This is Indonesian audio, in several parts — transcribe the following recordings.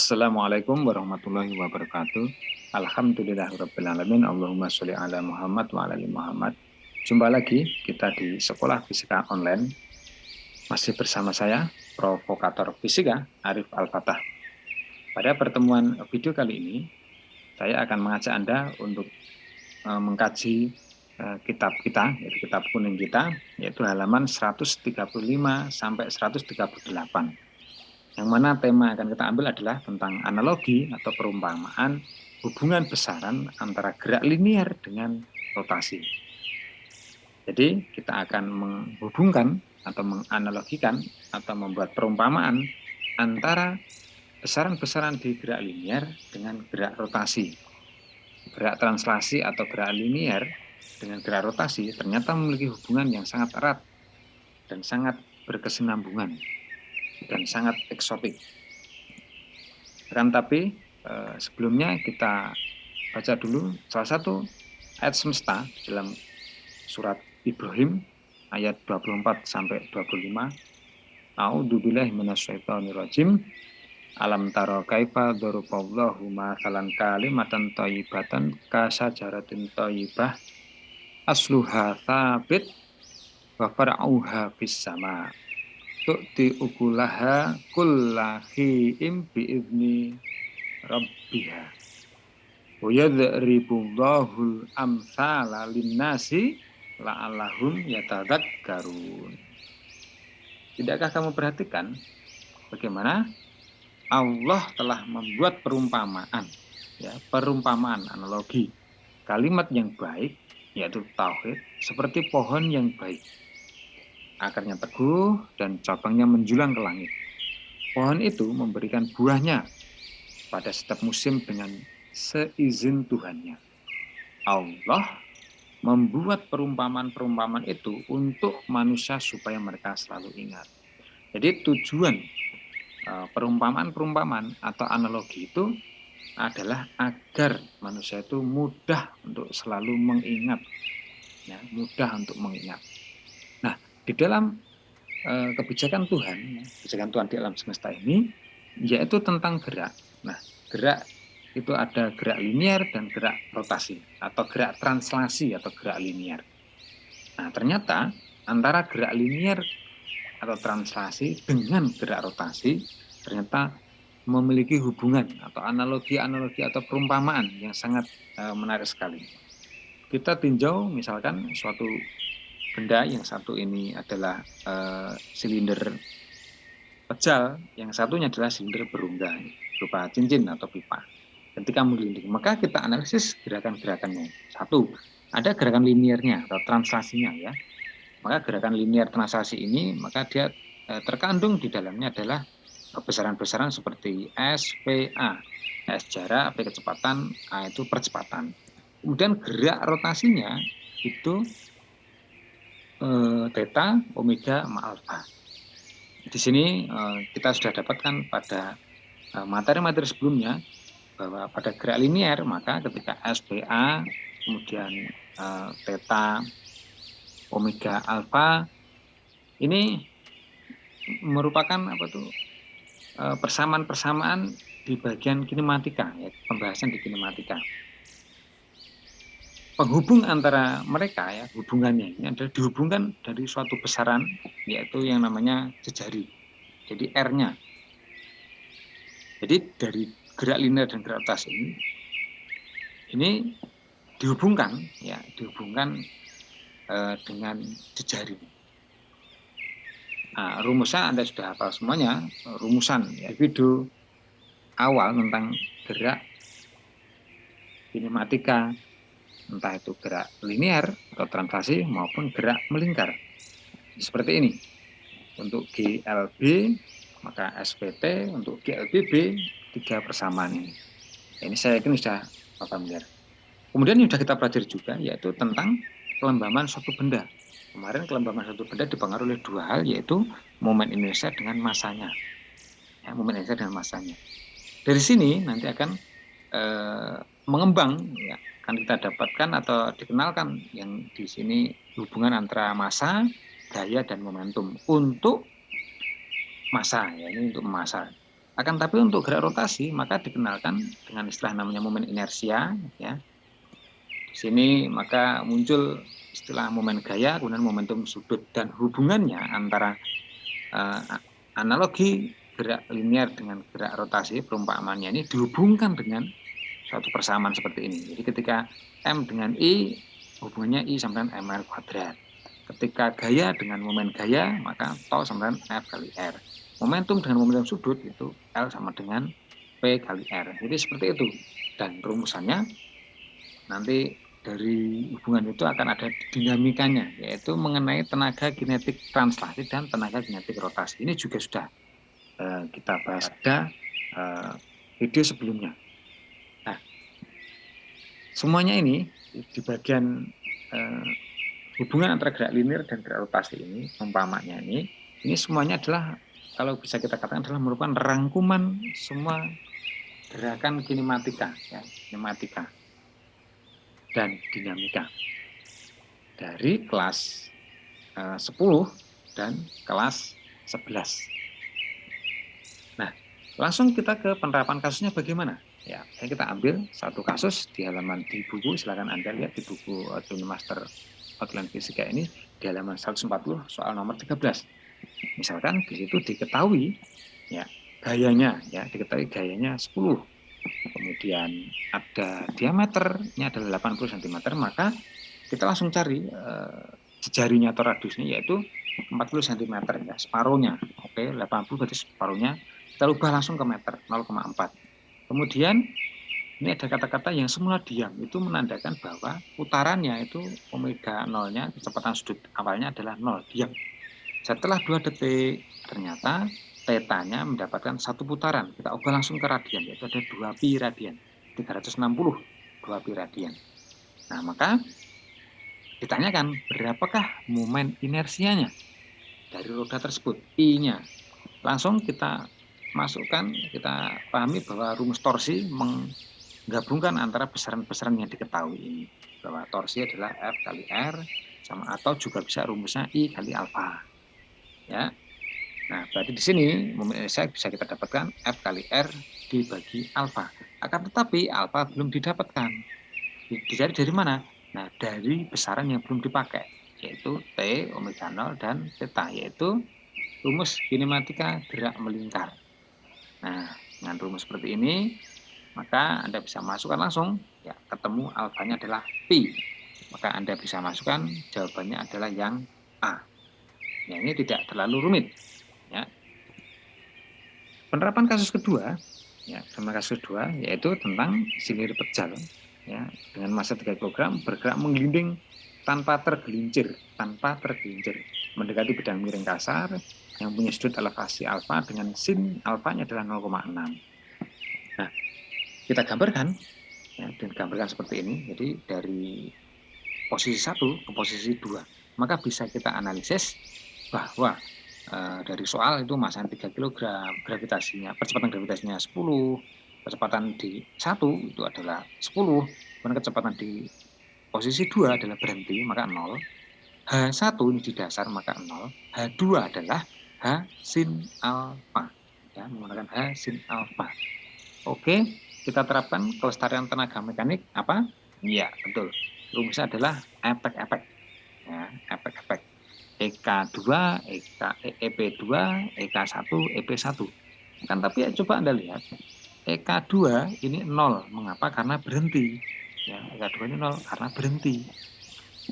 Assalamualaikum warahmatullahi wabarakatuh. Alhamdulillahirabbil alamin. Allahumma sholli ala Muhammad wa ala ali Muhammad. Jumpa lagi kita di Sekolah Fisika Online. Masih bersama saya, Provokator Fisika Arif Al-Fatah. Pada pertemuan video kali ini, saya akan mengajak Anda untuk mengkaji kitab kita, yaitu kitab kuning kita, yaitu halaman 135 sampai 138. Yang mana tema yang akan kita ambil adalah tentang analogi atau perumpamaan hubungan besaran antara gerak linear dengan rotasi. Jadi kita akan menghubungkan atau menganalogikan atau membuat perumpamaan antara besaran-besaran di gerak linear dengan gerak rotasi. Gerak translasi atau gerak linear dengan gerak rotasi ternyata memiliki hubungan yang sangat erat dan sangat berkesinambungan dan sangat eksotik. Tapi sebelumnya kita baca dulu salah satu ayat semesta dalam surat Ibrahim ayat 24 sampai 25. A'udzubillahi minasyaitonirrajim. Alam taro kaifa daraballahu mathalan kalimatan thayyibatan kasajaratin thayyibah asluha tsabit wa far'uha fis sama. Tu'ti ukulaha kullahi'im bi'izni rabbiha wa yadribullahul amsala linnasi la'allahum yatadzakkarun. Tidakkah kamu perhatikan bagaimana Allah telah membuat perumpamaan, perumpamaan analogi kalimat yang baik, yaitu tauhid, seperti pohon yang baik. Akarnya teguh dan cabangnya menjulang ke langit. Pohon itu memberikan buahnya pada setiap musim dengan seizin Tuhannya. Allah membuat perumpamaan-perumpamaan itu untuk manusia supaya mereka selalu ingat. Jadi tujuan perumpamaan-perumpamaan atau analogi itu adalah agar manusia itu mudah untuk selalu mengingat, mudah untuk mengingat. Nah, di dalam kebijakan Tuhan di alam semesta ini, yaitu tentang gerak. Nah, gerak itu ada gerak linear dan gerak rotasi, atau gerak translasi atau gerak linear. Nah, ternyata antara gerak linear atau translasi dengan gerak rotasi ternyata memiliki hubungan atau analogi-analogi atau perumpamaan yang sangat menarik sekali. Kita tinjau misalkan suatu benda, yang satu ini adalah silinder pejal, yang satunya adalah silinder berongga berupa cincin atau pipa. Ketika menggelinding, maka kita analisis gerakan-gerakannya. Satu, ada gerakan linearnya atau translasinya, ya. Maka gerakan linear translasi ini, maka dia terkandung di dalamnya adalah besaran-besaran seperti S, P, A. S jarak, P kecepatan, A itu percepatan. Kemudian gerak rotasinya itu theta, omega, sama alfa. Di sini kita sudah dapatkan pada materi-materi sebelumnya bahwa pada gerak linear maka ketika SPA kemudian theta, omega, alfa ini merupakan persamaan-persamaan di bagian kinematika, pembahasan di kinematika. Penghubung antara mereka, hubungannya ini adalah dihubungkan dari suatu besaran, yaitu yang namanya jejari. Jadi R-nya. Jadi dari gerak linear dan gerak rotasi ini dihubungkan dengan jejari. Nah, rumusnya Anda sudah hafal semuanya, rumusan video awal tentang gerak kinematika, entah itu gerak linear atau translasi maupun gerak melingkar. Seperti ini. Untuk GLB, maka SPT, untuk GLBB, 3 persamaan ini. Ini saya yakin sudah familiar. Kemudian yang sudah kita pelajari juga, yaitu tentang kelembaban suatu benda. Kemarin kelembaban suatu benda dipengaruhi oleh 2 hal, yaitu momen inersia dengan masanya. Momen inersia dengan masanya. Dari sini nanti akan mengembang, akan kita dapatkan atau dikenalkan yang di sini hubungan antara massa, gaya, dan momentum untuk massa, ini untuk massa. Akan tapi untuk gerak rotasi maka dikenalkan dengan istilah namanya momen inersia, ya. Di sini maka muncul istilah momen gaya, kemudian momentum sudut, dan hubungannya antara analogi gerak linear dengan gerak rotasi, perumpamaannya ini dihubungkan dengan suatu persamaan seperti ini. Jadi ketika M dengan I, hubungannya I sama dengan mR kuadrat. Ketika gaya dengan momen gaya, maka tau sama dengan F kali R. Momentum dengan momentum sudut itu L sama dengan P kali R. Jadi seperti itu. Dan rumusannya nanti dari hubungan itu akan ada dinamikanya, yaitu mengenai tenaga kinetik translasi dan tenaga kinetik rotasi. Ini juga sudah kita bahas pada video sebelumnya. Nah, semuanya ini di bagian hubungan antara gerak linear dan gerak rotasi ini, umpamanya ini semuanya adalah, kalau bisa kita katakan, adalah merupakan rangkuman semua gerakan kinematika, ya, kinematika dan dinamika dari kelas 10 dan kelas 11. Nah, langsung kita ke penerapan kasusnya bagaimana? Ya, kita ambil satu kasus di halaman di buku, silakan Anda lihat di buku Dunia Master Outline Fisika ini di halaman 140 soal nomor 13. Misalkan di situ diketahui ya gayanya, ya diketahui gayanya 10. Kemudian ada diameternya adalah 80 cm, maka kita langsung cari jarinya atau radiusnya, yaitu 40 cm, ya, separuhnya. Oke, 80 berarti separuhnya. Kita ubah langsung ke meter, 0,4. Kemudian ini ada kata-kata yang semula diam, itu menandakan bahwa putarannya itu omega nolnya, kecepatan sudut awalnya adalah 0, diam. Setelah 2 detik, ternyata tetanya mendapatkan 1 putaran. Kita ubah langsung ke radian, yaitu ada 2 pi radian. 360, 2 pi radian. Nah, maka ditanyakan berapakah momen inersianya dari roda tersebut, I-nya. Langsung kita masukkan, kita pahami bahwa rumus torsi menggabungkan antara besaran-besaran yang diketahui ini. Bahwa torsi adalah F kali R, sama, atau juga bisa rumusnya I kali alfa. Ya. Nah, berarti di sini momen inersia bisa kita dapatkan F kali R dibagi alfa. Akan tetapi alfa belum didapatkan. Dicari dari mana? Nah, dari besaran yang belum dipakai, yaitu T, omega 0, dan theta, yaitu rumus kinematika gerak melingkar. Nah, dengan rumus seperti ini, maka Anda bisa masukkan langsung, ya, ketemu alfanya adalah pi. Maka Anda bisa masukkan jawabannya adalah yang A. Ya, ini tidak terlalu rumit. Ya. Penerapan kasus kedua, ya, kasus kedua yaitu tentang silir pejal, ya, dengan massa 3 kg bergerak menggelinding tanpa tergelincir, mendekati bidang miring kasar yang punya sudut elevasi alfa dengan sin alfanya adalah 0,6. Nah, kita gambarkan, ya, dan gambarkan seperti ini. Jadi dari posisi 1 ke posisi 2, maka bisa kita analisis bahwa dari soal itu massa 3 kg, gravitasinya, percepatan gravitasinya 10, kecepatan di 1 itu adalah 10, kemudian kecepatan di posisi 2 adalah berhenti, maka 0. H1 ini di dasar, maka 0. H2 adalah H sin alfa. Ya, menggunakan H sin alfa. Oke, kita terapkan kelestarian tenaga mekanik apa? Iya, betul. Rumusnya adalah efek-efek. Ya, efek-efek. EK2, EP2, EK1, EP1. Kan tapi ya, coba Anda lihat, EK2 ini 0. Mengapa? Karena berhenti. Ya, EK2 ini 0 karena berhenti.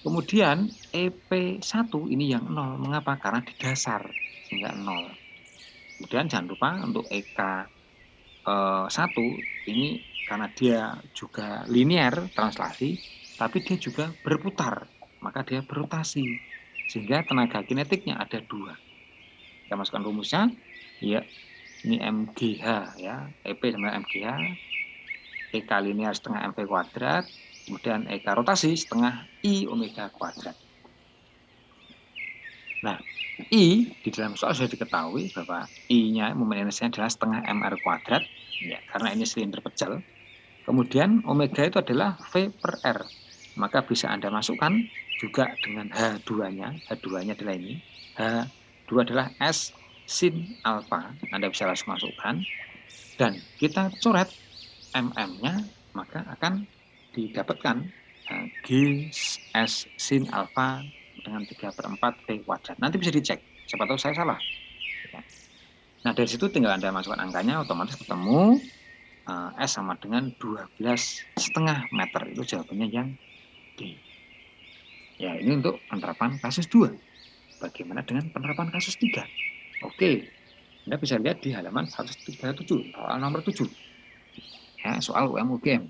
Kemudian EP1 ini yang 0. Mengapa? Karena di dasar, sehingga 0. Kemudian jangan lupa untuk EK1 ini karena dia juga linear translasi, tapi dia juga berputar, maka dia berotasi. Sehingga tenaga kinetiknya ada 2. Kita masukkan rumusnya, ya, ini MGH, ya, EP sama MGH, EK linear setengah MV kuadrat, kemudian EK rotasi setengah I omega kuadrat. Nah, I di dalam soal sudah diketahui bahwa I-nya momen inersianya adalah setengah mR kuadrat, ya, karena ini silinder pejal. Kemudian omega itu adalah V per R. Maka bisa Anda masukkan juga dengan H2-nya. H2-nya adalah ini. H2 adalah S sin alfa, Anda bisa langsung masukkan, dan kita coret mm-nya, maka akan didapatkan G S sin alfa dengan 3/4 T kuadrat. Nanti bisa dicek, siapa tahu saya salah. Nah, dari situ tinggal Anda masukkan angkanya, otomatis ketemu S sama dengan 12,5 meter. Itu jawabannya yang D. Ya, ini untuk penerapan kasus 2. Bagaimana dengan penerapan kasus 3? Oke, Anda bisa lihat di halaman 137, soal nomor 7. Ya, soal UM-UGM.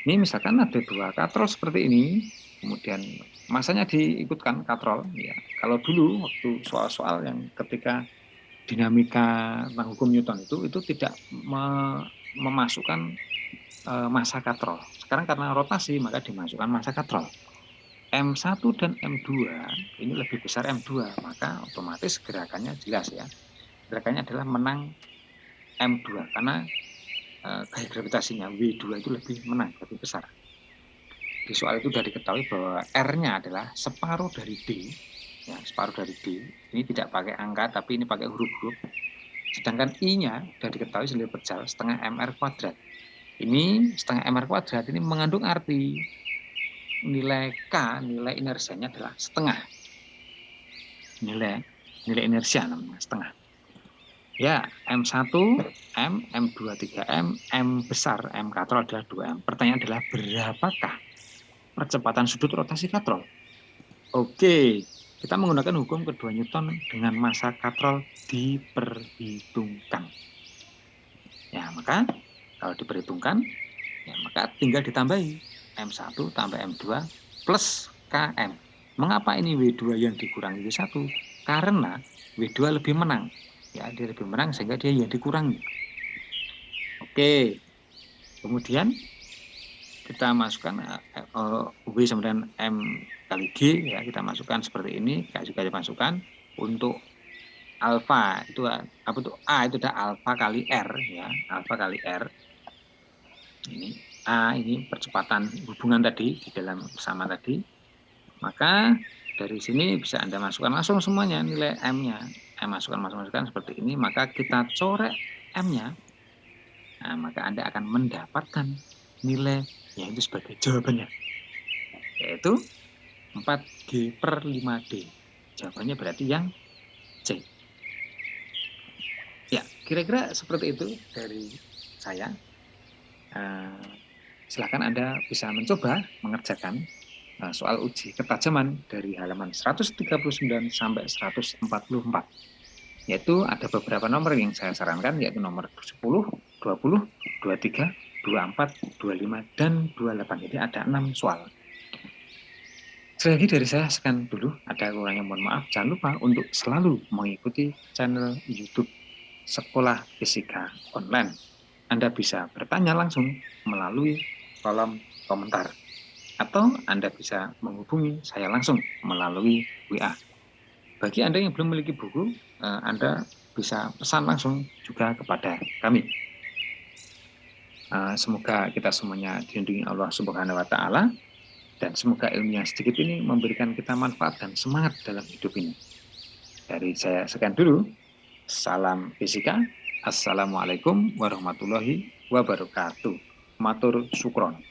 Ini misalkan ada 2 katrol seperti ini, kemudian masanya diikutkan katrol. Ya, kalau dulu waktu soal-soal yang ketika dinamika tentang hukum Newton itu tidak memasukkan massa katrol. Sekarang karena rotasi maka dimasukkan massa katrol. M1 dan M2 ini lebih besar M2, maka otomatis gerakannya jelas ya. Gerakannya adalah menang M2 karena gaya gravitasinya W2 itu lebih menang, lebih besar. Di soal itu sudah diketahui bahwa R-nya adalah separuh dari D, ya, separuh dari D. Ini tidak pakai angka, tapi ini pakai huruf-huruf. Sedangkan I-nya sudah diketahui sebagai pejal setengah mr kuadrat. Ini setengah mr kuadrat ini mengandung arti nilai K, nilai inersianya adalah setengah. Nilai inersia namanya setengah. Ya, M1, M, M2, 3M, M besar, M katrol adalah 2M. Pertanyaan adalah berapakah percepatan sudut rotasi katrol? Oke, kita menggunakan hukum kedua Newton dengan massa katrol diperhitungkan. Ya, maka kalau diperhitungkan, ya maka tinggal ditambahi M1 tambah M2 plus KM. Mengapa ini W2 yang dikurangi W1? Karena W2 lebih menang. Ya, dia lebih menang sehingga dia yang dikurangi. Oke. Kemudian kita masukkan W sama dengan M kali G, ya kita masukkan seperti ini, juga dimasukkan untuk alfa itu apa tuh, A itu ada alfa kali R, ya alfa kali R. Ini A, ini percepatan hubungan tadi di dalam sama tadi. Maka dari sini bisa Anda masukkan langsung semuanya nilai M-nya. Masukkan seperti ini, maka kita coret M-nya. Nah, maka Anda akan mendapatkan nilai yang itu sebagai jawabannya, yaitu 4G/5D. Jawabannya berarti yang C. Ya, kira-kira seperti itu dari saya. Silakan Anda bisa mencoba mengerjakan soal uji ketajaman dari halaman 139 sampai 144. Yaitu ada beberapa nomor yang saya sarankan, yaitu nomor 10, 20, 23, 24, 25, dan 28. Jadi ada 6 soal. Sekali lagi dari saya sekian dulu, ada kurangnya mohon maaf. Jangan lupa untuk selalu mengikuti channel YouTube Sekolah Fisika Online. Anda bisa bertanya langsung melalui kolom komentar, atau Anda bisa menghubungi saya langsung melalui WA. Bagi Anda yang belum memiliki buku, Anda bisa pesan langsung juga kepada kami. Semoga kita semuanya dilindungi Allah Subhanahu wa Ta'ala. Dan semoga ilmu yang sedikit ini memberikan kita manfaat dan semangat dalam hidup ini. Dari saya sekian dulu. Salam fisika. Assalamualaikum warahmatullahi wabarakatuh. Matur sukron.